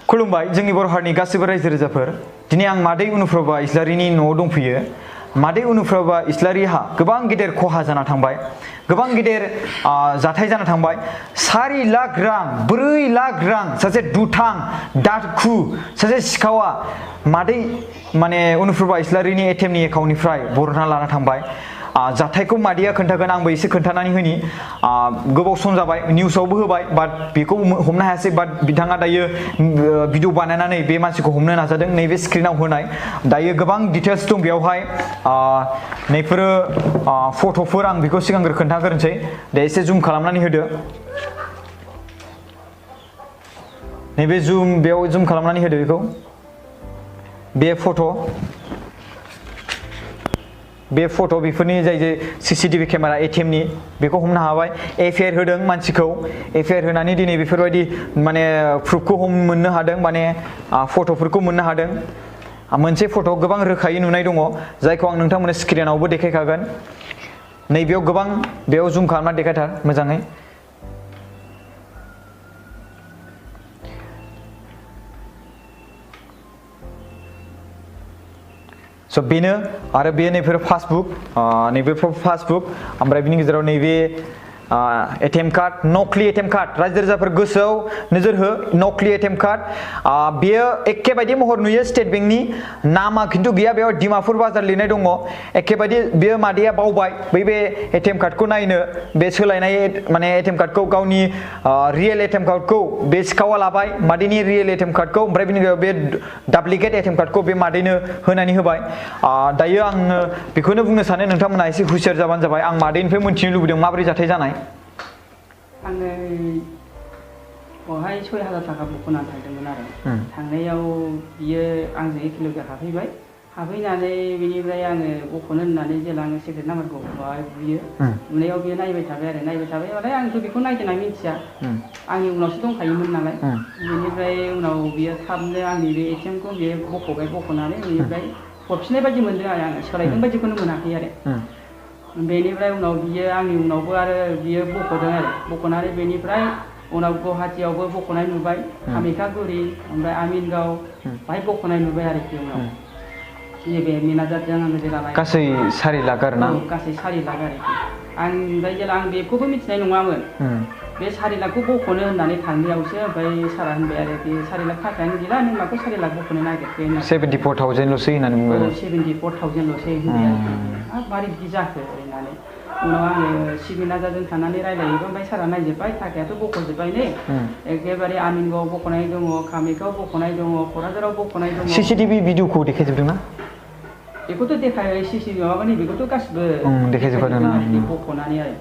खुलुमबाय जोंनि बर' हारिनि गासिबो रायजो राजाफोर दिनै आं मादै अनुप्रभा इस्लारिनि न'आव दंफैयो मादै अनुप्रभा इस्लारिहा गोबां गेदेर खहा जाना थांबाय गोबां गेदेर जाथाय जाना थांबाय 4 लाख रां 4 लाख रां सासे दुथां डाकु सासे सिखावा मादै माने अनुप्रभा इस्लारिनि एटिएमनि एकाउन्टनिफ्राय बर'ना लाना थांबाय जाथायखौ मादैया खोन्थागोन आंबो एसे खोन्थानानै होनि गोबाव सम जाबाय निउसावबो होबाय बाट बेखौ हमनो हायासै बाट बिथाङा दायो भिडिअ बानायनानै बे मानसिखौ हमनो नाजादों नैबे स्क्रिनाव होनाय दायो गोबां डिटेल्स दं बेयावहाय नैफोरो फट'फोर आं बेखौ सिगांग्रो खोन्थाग्रोनोसै दे एसे जुम खालामनानै होदो नैबे जुम बेयाव जुम खालामनानै होदो बेखौ बे फट' बेफोरनि जाय जे सीसीटीवी केमेरा एटिएमनि बेखौ हमनो हाबाय एफआईआर होदों मानसिखौ एफआईआर होनानै दिनै बेफोरबायदि माने प्रुफखौ मोननो हादों माने फट'फोरखौ मोननो हादों मोनसे फट' गोबां रोखायै नुनाय दङ जायखौ आं नोंथांमोननो स्क्रिनावबो देखायखागोन नैबेयाव गोबां बेयाव जुम खालामना देखायथार मोजाङै So बेनो आरो बे नैबे पासबुक ओमफ्राय बिनि गेजेराव नैबे एटिएम कार्ड नकलि एटिएम कार्ड रायजो राजाफोर गोसोआव नोजोर हो नकलि एटिएम कार्ड बेयो एखे बायदि महर नुयो स्टेट बेंकनि नामा खिन्थु गैया बेयाव डिमापुर बाजार लिरनाय दङ एखे बायदि बेयो मादैया बावबाय बे एटिएम कार्डखौ नायनो बे सोलायनाय माने एटिएम कार्डखौ गावनि रियेल एटिएम कार्डखौ बे सिखावा लाबाय मादैनि रियेल एटिएम कार्डखौ ओमफ्राय बिनि गेजेराव बे डुप्लिकेट एटिएम कार्डखौ बे मादैनो होनानै होबाय दायो आङो बेखौनो बुंनो सानो नोंथांमोना एसे हुसियार जाबानो जाबाय आं मादैनिफ्राय मोनथिनो लुबैदों माबोरै जाथाय जानाय आङो बहाय 6000 थाखा बख'नानै थांदोंमोन आरो थांनायाव बियो आंजों एखे लोगो हाबहैनानै बेनिफ्राय आङो बख'नो होननानै जेला आङो सिक्रेट नाम्बारखौ बुयो बुनायाव बियो नायबाय थाबाय माने आंथ' बेखौ नायदोंना मिथिया आंनि उनावसो दंखायोमोन नालाय बेनिफ्राय उनाव बियो थाबनो आंनि बे एटिएमखौ बियो बख'नानै बेनिफ्राय हरफिननाय बायदि मोनदों आङो सोलायदों बायदिखौनो मोनाखै आरो बेनिफ्राय उनाव बियो आंनि उनावबो आरो बियो बख'दों आरो बख'नानै बेनिफ्राय उनाव गुवाहाटीयावबो बख'नाय नुबाय कामाख्यागुरि ओमफ्राय आमिनगाव बाहाय बख'नाय नुबाय आरोखि उनाव नैबे मेनेजारजों आङो जेला गासै 4 लाख आरो ना गासै 4 लाख आरोखि आं ओमफ्राय जेला आं बेखौबो मिथिनाय नङामोन बे 4 लाखखौ बख'नो होननानै थांनायावसो ओमफ्राय सारा होनबाय आरो बे 4 लाख थाखायानो गैला नों माखौ 4 लाख बख'नो नागिरखो 74,000 ल'सै होननानै बुंबाय 74,000 ल'सै होनबाय आरोखि मारै बिदि जाखो होननानै उनाव आङो मेनेजारजों थानानै रायलायोबा ओमफ्राय सारा नायजोब्बाय थाखायाथ' बख'जोब्बाय ने एखेबारे आमिनगावआव बख'नाय दङ कामाख्याआव बख'नाय दङ क'क्राझाराव बख'नाय दङ सीसीटीवी भिडिअखौ देखायजोबदोंना बेखौथ' देखाय सीसीटीवी माबानि बेखौथ' गासिबो देखायजोबखादों ना बख'नानै आरो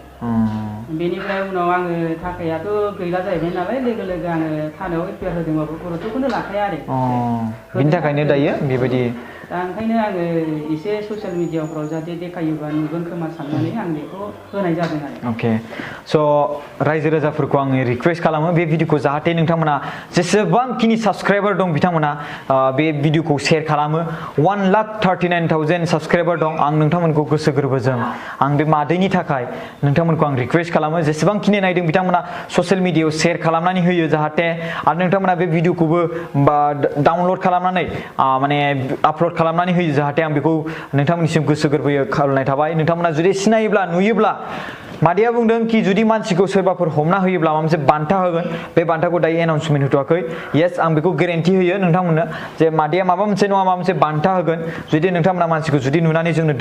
बेनिफ्राय उनाव आङो थाखायाथ' गैला जाहैबाय नालाय लोगो आङो थानायाव एफआईआर होदोंबाबो गुरुत्वखौनो लाखाया आरो बिनि थाखायनो दायो बेबायदि दा ओंखायनो आङो एसे ससियेल मिडियाफ्राव जाहाथे देखायोबा नुगोन खोमा साननानै आं बेखौ होनाय जादों आरो अके स' रायजो राजाफोरखौ आङो रिक्वेस्ट खालामो बे भिडिअखौ जाहाथे नोंथांमोना जेसेबांखिनि साबस्क्राइबार दं बिथांमोना बे भिडिअखौ शेयार खालामो 1,39,000 साबस्क्राइबार दं आं नोंथांमोनखौ गोसो गोरबोजों आं बे मादैनि थाखाय नोंथांमोनखौ आं रिक्वेस्ट खालामो जेसेबांखिनि नायदों बिथांमोना ससियेल मिडियायाव शेयार खालामनानै होयो जाहाथे आरो नोंथांमोना बे भिडिअखौबो डाउनलड खालामनानै माने आपल'ड खालामनानै होयो जाहाथे आं बेखौ नोंथांमोननिसिम गोसो गोरबोयै खावलायनाय थाबाय नोंथांमोना जुदि सिनायोब्ला नुयोब्ला मादैया बुंदों कि जुदि मानसिखौ सोरबाफोर हमना होयोब्ला माबा मोनसे बान्था होगोन बे बान्थाखौ दायो एनाउन्समेन्ट होथ'वाखै येस आं बेखौ गेरेन्टि होयो नोंथांमोननो जे मादैया माबा मोनसे नङा माबा मोनसे बान्था होगोन जुदि नोंथांमोना मानसिखौ जुदि नुनानै जोंनो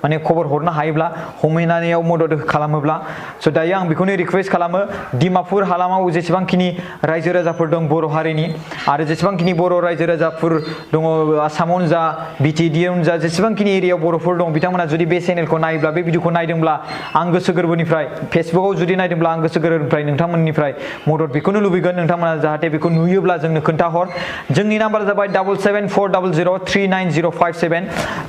माने खबर हरनो हायोब्ला हमहैनायाव मदद खालामोब्ला स' दायो आं बेखौनो रिक्वेस्ट खालामो डिमापुर हालामाव जेसेबांखिनि रायजो राजाफोर दं बर' हारिनि आरो जेसेबांखिनि बर' रायजो राजाफोर दङ आसामावनो जा बिटिएडिआवनो जा जेसेबांखिनि एरियायाव बर'फोर दं बिथांमोना जुदि बे चेनेलखौ नायोब्ला बे भिडिअखौ नायदोंब्ला आं गोसो गोरबोनिफ्राय फेसबुकाव जुदि नायदोंब्ला आं गोसो गोरबोनिफ्राय नोंथांमोननिफ्राय मदद बेखौनो लुबैगोन नोंथांमोना जाहाथे बेखौ नुयोब्ला जोंनो खोन्थाहर जोंनि नाम्बारा जाबाय 7740039057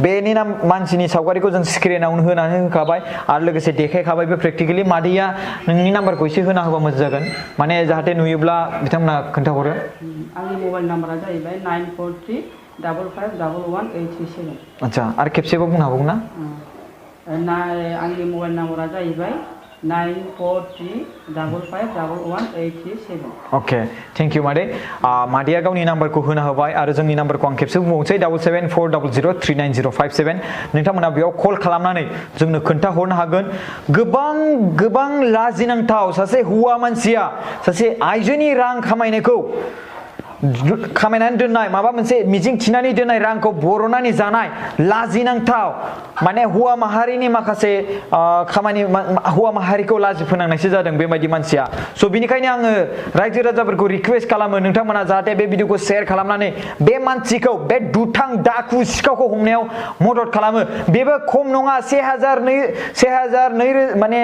बेनि मानसिनि सावगारिखौ जों स्क्रिनावनो होनानै होखाबाय आरो लोगोसे देखायखाबायबो प्रेक्टिकेलि मादैया नोंनि नाम्बारखौ एसे होना होबा मोजां जागोन माने जाहाथे नुयोब्ला बिथांमोना खोन्थाहरो आंनि मबाइल नाम्बारा जाहैबाय 9435511837 आच्छा आरो खेबसेबाव बुंनो हाबावगोन ना आंनि मबाइल नाम्बारा जाहैबाय 9435511837 अके थेंक यू मादै मादैया गावनि नाम्बारखौ होना होबाय आरो जोंनि नाम्बारखौ आं खेबसे बुंबावनोसै 7740039057 नोंथांमोना बेयाव कल खालामनानै जोंनो खोन्थाहरनो हागोन गोबां लाजिनांथाव सासे हौवा मानसिया सासे आइजोनि रां खामायनायखौ खामायनानै दोननाय माबा मोनसे मिजिं थिनानै दोननाय रांखौ बर'नानै जानाय लाजिनांथाव माने हौवा माहारिनि माखासे खामानि हौवा माहारिखौ लाजि फोनांनायसो जादों बेबायदि मानसिया स' बिनिखायनो आङो रायजो राजाफोरखौ रिक्वेस्ट खालामो नोंथांमोना जाहाथे बे भिडिअखौ शेयार खालामनानै बे मानसिखौ बे दुथां दाखु सिखावखौ हमनायाव मदद खालामो बेबो खम नङा 1000 माने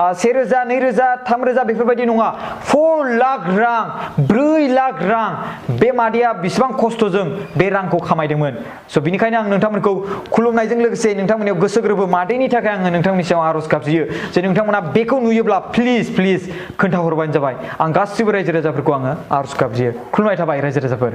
1000 2000 3000 बेफोरबायदि नङा 4 लाख रां 4 लाख रां बे मादैया बिसिबां खस्थ'जों बे रांखौ खामायदोंमोन स' बिनिखायनो आं नोंथांमोनखौ खुलुमनायजों लोगोसे नोंथांमोननियाव गोसो गोरबो मादैनि थाखाय आङो नोंथांमोननि सायाव आर'ज गाबज्रियो जे नोंथांमोना बेखौ नुयोब्ला प्लिज खोन्थाहरबानो जाबाय आं गासिबो रायजो राजाफोरखौ आङो आर'ज गाबज्रियो खुलुमनाय थाबाय रायजो राजाफोर